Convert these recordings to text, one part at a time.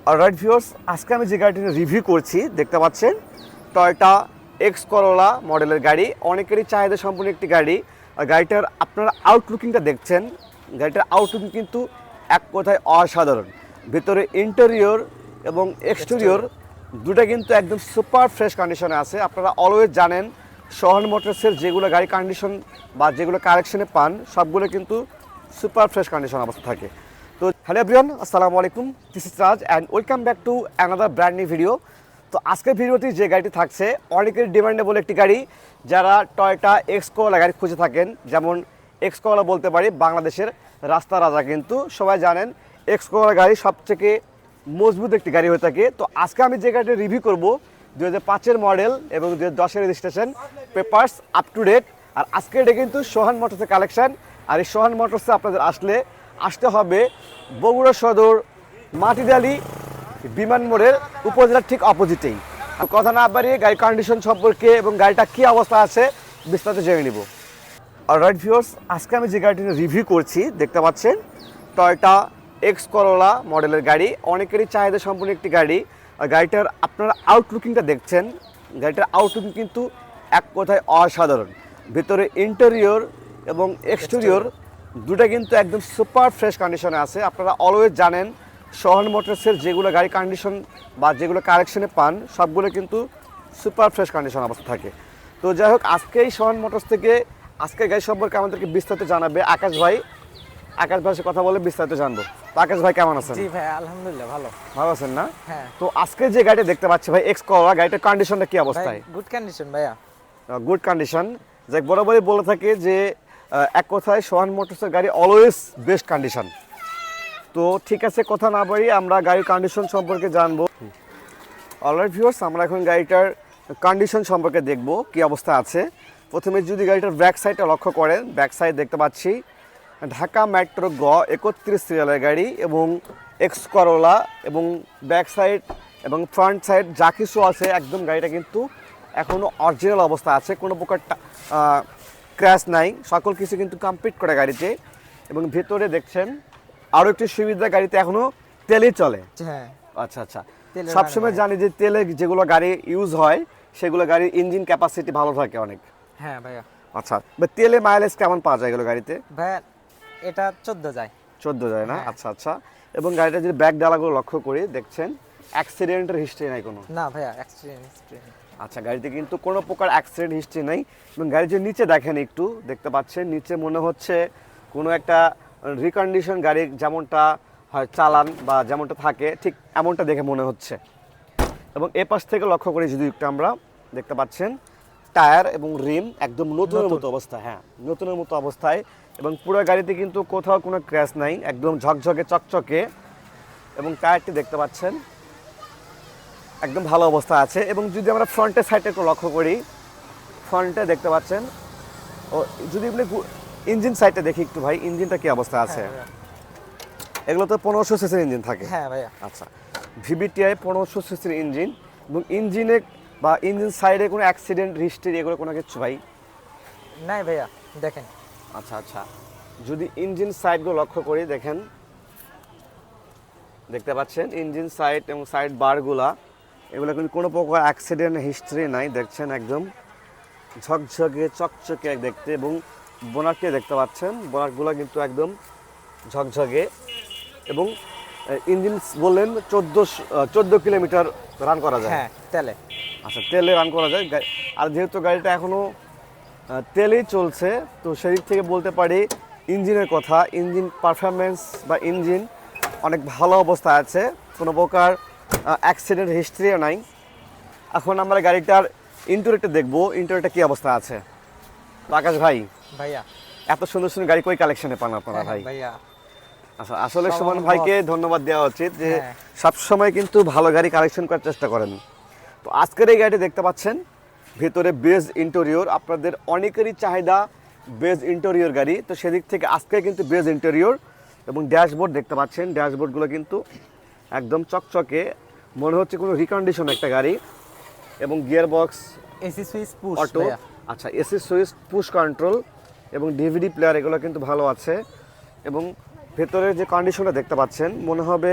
Alright viewers, আজকে আমি যে গাড়িটি রিভিউ করছি দেখতে পাচ্ছেন টয়োটা এক্স করোলা মডেলের গাড়ি। অনেকেরই চাহিদা সম্পন্ন একটি গাড়ি। আর গাড়িটার আপনারা আউটলুকিংটা দেখছেন, গাড়িটার আউটলুকিং কিন্তু এক কথায় অসাধারণ। ভেতরে ইন্টেরিয়র এবং এক্সটেরিয়র দুটো কিন্তু একদম সুপার ফ্রেশ কন্ডিশনে আছে। আপনারা অলওয়েজ জানেন সোহান মোটরসের যেগুলো গাড়ি কন্ডিশন বা যেগুলো কালেকশনে পান সবগুলো কিন্তু সুপার ফ্রেশ কন্ডিশন অবস্থা থাকে। তো হ্যালো এভরিওয়ান, আসসালামু আলাইকুম, this is Raj and welcome back to another brand new video. তো আজকের ভিডিওটি যে গাড়িটি থাকছে অনেকের ডিমান্ডেবল একটি গাড়ি, যারা টয়োটা এক্স করোলা গাড়ি খুঁজে থাকেন, যেমন এক্স করোলা বলতে পারি বাংলাদেশের রাস্তা রাজা, কিন্তু সবাই জানেন এক্স করোলা গাড়ি সবথেকে মজবুত একটি গাড়ি হয়ে থাকে। তো আজকে আমি যে গাড়িটি রিভিউ করব 2005-এর মডেল এবং 2010-এর registration, papers up to date. আর আজকে এটা কিন্তু সোহান মোটরসের কালেকশন। আর এই সোহান মোটরসে আপনাদের আসতে হবে বগুড়া সদর মাটিদালি বিমান মোড়ের উপজেলার ঠিক অপোজিটেই। কথা না বাড়িয়ে গাড়ি কন্ডিশন সম্পর্কে এবং গাড়িটা কী অবস্থা আছে বিস্তারিত জেনে নিব। অলরাইট ভিউয়ার্স, আজকে আমি যে গাড়িটি রিভিউ করছি দেখতে পাচ্ছেন টয়োটা এক্স করোলা মডেলের গাড়ি। অনেকেরই চাহিদা সম্পন্ন একটি গাড়ি। আর গাড়িটার আপনারা আউটলুকিংটা দেখছেন, গাড়িটার আউটলুকিং কিন্তু এক কথায় অসাধারণ। ভেতরে ইন্টেরিয়র এবং এক্সটেরিয়র দুটো কিন্তু একদম সুপার ফ্রেশ কন্ডিশনে আছে। আপনারা অলওয়েজ জানেন সোহান মোটরসের যেগুলো গাড়ি কন্ডিশন বা যেগুলো কালেকশনে পান সবগুলো কিন্তু সুপার ফ্রেশ কন্ডিশন অবস্থা থাকে। তো যাই হোক, আজকে এই সোহান মোটরস থেকে আজকের গাড়ি সম্পর্কে আমাদেরকে বিস্তারিত জানাবে আকাশ ভাই। আকাশ ভাইয়ের সাথে কথা বলে বিস্তারিত জানবো। তো আকাশ ভাই কেমন আছেন? জি ভাই, আলহামদুলিল্লাহ ভালো। ভালো আছেন না? হ্যাঁ। তো আজকে যে গাড়িটা দেখতে পাচ্ছি ভাই এক্স করোলা, গাড়িটার কন্ডিশনটা কি অবস্থায়? গুড কন্ডিশন ভাইয়া। Good condition. যাক বরাবরই বলে থাকে যে এক কথায় সোহান মোটরসের গাড়ি অলওয়েজ বেস্ট কন্ডিশন। তো ঠিক আছে, কথা না বাড়িয়ে আমরা গাড়ির কন্ডিশন সম্পর্কে জানবো। অলরাইট ভিউয়ার্স, আমরা এখন গাড়িটার কন্ডিশন সম্পর্কে দেখব কি অবস্থা আছে। প্রথমে যদি গাড়িটার ব্যাক সাইডটা লক্ষ্য করেন, ব্যাক সাইড দেখতে পাচ্ছি ঢাকা মেট্রো গ 31 সিরিয়ালের গাড়ি এবং এক্স করোলা, এবং ব্যাক সাইড এবং ফ্রন্ট সাইড যা কিছু আছে একদম গাড়িটা কিন্তু এখনও অরিজিনাল অবস্থা আছে, কোনো প্রকার ক্র্যাশ নাই, সকল কিছু কিন্তু কমপ্লিট করে গাড়িতে। এবং ভেতরে দেখছেন আরও একটি সুবিধা, গাড়িতে এখনও তেলেই চলে। হ্যাঁ। আচ্ছা আচ্ছা, সবসময় জানি যে তেলে যেগুলো গাড়ি ইউজ হয় সেগুলো গাড়ির ইঞ্জিন ক্যাপাসিটি ভালো থাকে অনেক। হ্যাঁ ভাইয়া। আচ্ছা, তেলে মাইলেজ কেমন পাওয়া যায় এগুলো গাড়িতে? ভাইয়া এটা 14 যায়। 14 যায় না? হ্যাঁ। আচ্ছা আচ্ছা। এবং গাড়িটা যদি ব্যাক ডালাগুলো লক্ষ্য করি দেখছেন অ্যাক্সিডেন্টের হিস্ট্রি নাই কোনো? না ভাইয়া, অ্যাক্সিডেন্ট হিস্ট্রি। আচ্ছা, গাড়িতে কিন্তু কোনো প্রকার অ্যাক্সিডেন্ট হিস্ট্রি নেই। এবং গাড়ির যে নিচে দেখেন, একটু দেখতে পাচ্ছেন নিচে মনে হচ্ছে কোনো একটা রিকন্ডিশন গাড়ি যেমনটা হয় চালান বা যেমনটা থাকে ঠিক এমনটা দেখে মনে হচ্ছে। এবং এ পাশ থেকে লক্ষ্য করি যদি একটু আমরা দেখতে পাচ্ছেন টায়ার এবং রিম একদম নতুনের মতো অবস্থা। হ্যাঁ, নতুনের মতো অবস্থায়। এবং পুরো গাড়িতে কিন্তু কোথাও কোনো ক্র্যাশ নাই, একদম ঝকঝকে চকচকে। এবং টায়ারটি দেখতে পাচ্ছেন একদম ভালো অবস্থা আছে। এবং যদি আমরা ফ্রন্টের সাইডে একটু লক্ষ্য করি, ফ্রন্টে দেখতে পাচ্ছেন ও যদি আপনি ইঞ্জিন সাইডটা দেখি একটু ভাই, ইঞ্জিনটা কি অবস্থা আছে? এগুলো তো 1500 সিসির ইঞ্জিন থাকে। হ্যাঁ ভাইয়া। আচ্ছা, ভিবিটিআই 1500 সিসির ইঞ্জিন। এবং ইঞ্জিনে বা ইঞ্জিন সাইডে কোনো অ্যাক্সিডেন্ট হিস্ট্রি এগুলো কোনো কিছু ভাই নাই ভাইয়া, দেখেন। আচ্ছা আচ্ছা, যদি ইঞ্জিন সাইডগুলো লক্ষ্য করি দেখেন, দেখতে পাচ্ছেন ইঞ্জিন সাইড এবং সাইড বারগুলা এগুলো কিন্তু কোনো প্রকার অ্যাক্সিডেন্ট হিস্ট্রি নাই, দেখছেন একদম ঝকঝকে চকচকে দেখতে। এবং বোনারকে দেখতে পাচ্ছেন, বোনারগুলো কিন্তু একদম ঝকঝকে। এবং ইঞ্জিন বললেন 14 কিলোমিটার রান করা যায়। হ্যাঁ, তেলে। আচ্ছা, তেলে রান করা যায়। আর যেহেতু গাড়িটা এখনও তেলেই চলছে, তো সেদিক থেকে বলতে পারি ইঞ্জিনের কথা, ইঞ্জিন পারফরমেন্স বা ইঞ্জিন অনেক ভালো অবস্থায় আছে, কোনো প্রকার অ্যাক্সিডেন্ট হিস্ট্রিও নাই। এখন আমরা গাড়িটার ইন্টেরিয়রটা দেখবো, ইন্টেরিয়রটা কী অবস্থা আছে। তো আকাশ ভাই, ভাইয়া এত সুন্দর সুন্দর গাড়ি কই কালেকশনে পান আপনারা ভাই? ভাইয়া আচ্ছা, আসলে সুমন ভাইকে ধন্যবাদ দেওয়া উচিত যে হ্যাঁ। সবসময় কিন্তু ভালো গাড়ি কালেকশন করার চেষ্টা করেন। তো আজকের এই গাড়িটি দেখতে পাচ্ছেন ভেতরে বেজ ইন্টেরিয়র, আপনাদের অনেকেরই চাহিদা বেজ ইন্টেরিয়র গাড়ি, তো সেদিক থেকে আজকে কিন্তু বেজ ইন্টেরিয়র। এবং ড্যাশবোর্ড দেখতে পাচ্ছেন, ড্যাশবোর্ডগুলো কিন্তু একদম চকচকে, মনে হচ্ছে কোনো রিকন্ডিশন একটা গাড়ি। এবং gear box, AC switch push auto, আচ্ছা এসি সুইচ পুশ কন্ট্রোল এবং ডিভিডি প্লেয়ার এগুলো কিন্তু ভালো আছে। এবং ভেতরের যে কন্ডিশনটা দেখতে পাচ্ছেন মনে হবে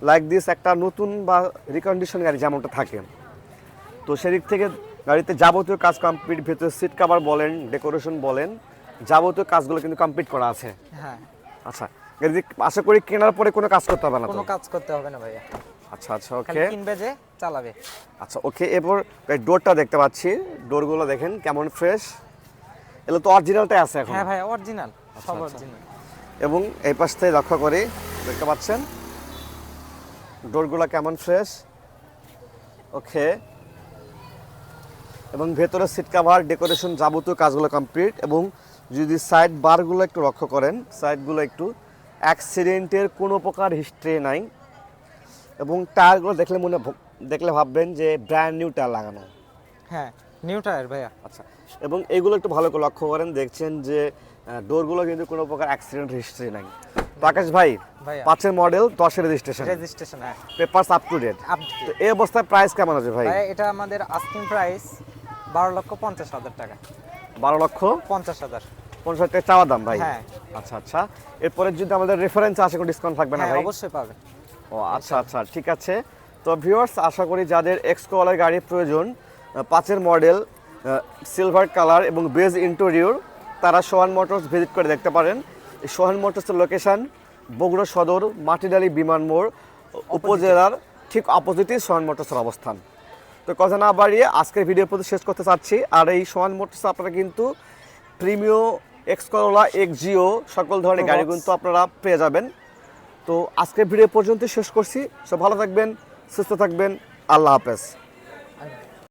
লাইক দিস একটা নতুন বা রিকন্ডিশন গাড়ি যেমনটা থাকে, তো সেদিক থেকে গাড়িতে যাবতীয় কাজ কমপ্লিট, ভেতরে সিট কভার বলেন, ডেকোরেশন বলেন, যাবতীয় কাজগুলো কিন্তু কমপ্লিট করা আছে। হ্যাঁ। আচ্ছা, গাড়ি আশা করি কেনার পরে কোনো কাজ করতে হবে না তো? কোনো কাজ করতে হবে না ভাইয়া। আচ্ছা আচ্ছা, খালি ওকে। কিনবে যে চালাবে। আচ্ছা ওকে, এরপর ডোরটা দেখতে পাচ্ছি, ডোরগুলো দেখেন কেমন ফ্রেশ, এগুলো তো অরিজিনালটাই আছে এখন। হ্যাঁ ভাইয়া, অরিজিনাল, সব আচ্ছা। অরিজিনাল। এবং এই পাশ থেকে লক্ষ্য করে দেখতে পাচ্ছেন ডোরগুলো কেমন ফ্রেশ, ওকে। এবং ভেতরে সিট কভার, ডেকোরেশন, যাবতীয় কাজগুলো কমপ্লিট। এবং যদি সাইড বারগুলো একটু লক্ষ্য করেন, সাইডগুলো একটু অ্যাক্সিডেন্টের কোনো প্রকার হিস্ট্রি নাই। এবং টায়ারগুলো দেখলে ভাববেন যে ব্র্যান্ড নিউ টায়ার লাগানো। হ্যাঁ, নিউ টায়ার ভাইয়া। আচ্ছা, এবং এইগুলো একটু ভালো করে লক্ষ্য করেন, দেখছেন যে ডোরগুলো কিন্তু কোনো প্রকার অ্যাক্সিডেন্ট হিস্ট্রি নাই। তো আকাশ ভাই, ভাইয়া 5-এর মডেল, 10-এর রেজিস্ট্রেশন, রেজিস্ট্রেশন, হ্যাঁ, পেপারস আপ টু ডেট। তো এই অবস্থায় প্রাইস কেমন আছে ভাই? ভাইয়া এটা আমাদের আস্কিং প্রাইস 12,50,000 টাকা। 12,50,000 50,000 টাকা চাওয়া দাম ভাই? হ্যাঁ। আচ্ছা আচ্ছা, এরপরে যদি আমাদের রেফারেন্স আসে কোনো ডিসকাউন্ট থাকবে না হ্যাঁ, ভাই? অবশ্যই পাবে। ও আচ্ছা আচ্ছা, ঠিক আছে। তো ভিউয়ার্স, আশা করি যাদের এক্স করোলার গাড়ির প্রয়োজন, 5-এর মডেল, সিলভার কালার এবং বেজ ইন্টেরিয়র, তারা সোহান মোটরস ভিজিট করে দেখতে পারেন। এই সোহান মোটরসের লোকেশন বগুড়া সদর মাটিডালি বিমান মোড় উপজেলার ঠিক অপোজিটে সোহান মোটরসের অবস্থান। তো কথা না বাড়িয়ে আজকের ভিডিও প্রতি শেষ করতে চাচ্ছি। আর এই সোহান মোটরস আপনারা কিন্তু Premio, X Corolla, x Jio সকল ধরনের গাড়ি কিন্তু আপনারা পেয়ে যাবেন। তো আজকের ভিডিও পর্যন্ত শেষ করছি। সব ভালো থাকবেন, সুস্থ থাকবেন, আল্লাহ হাফেজ।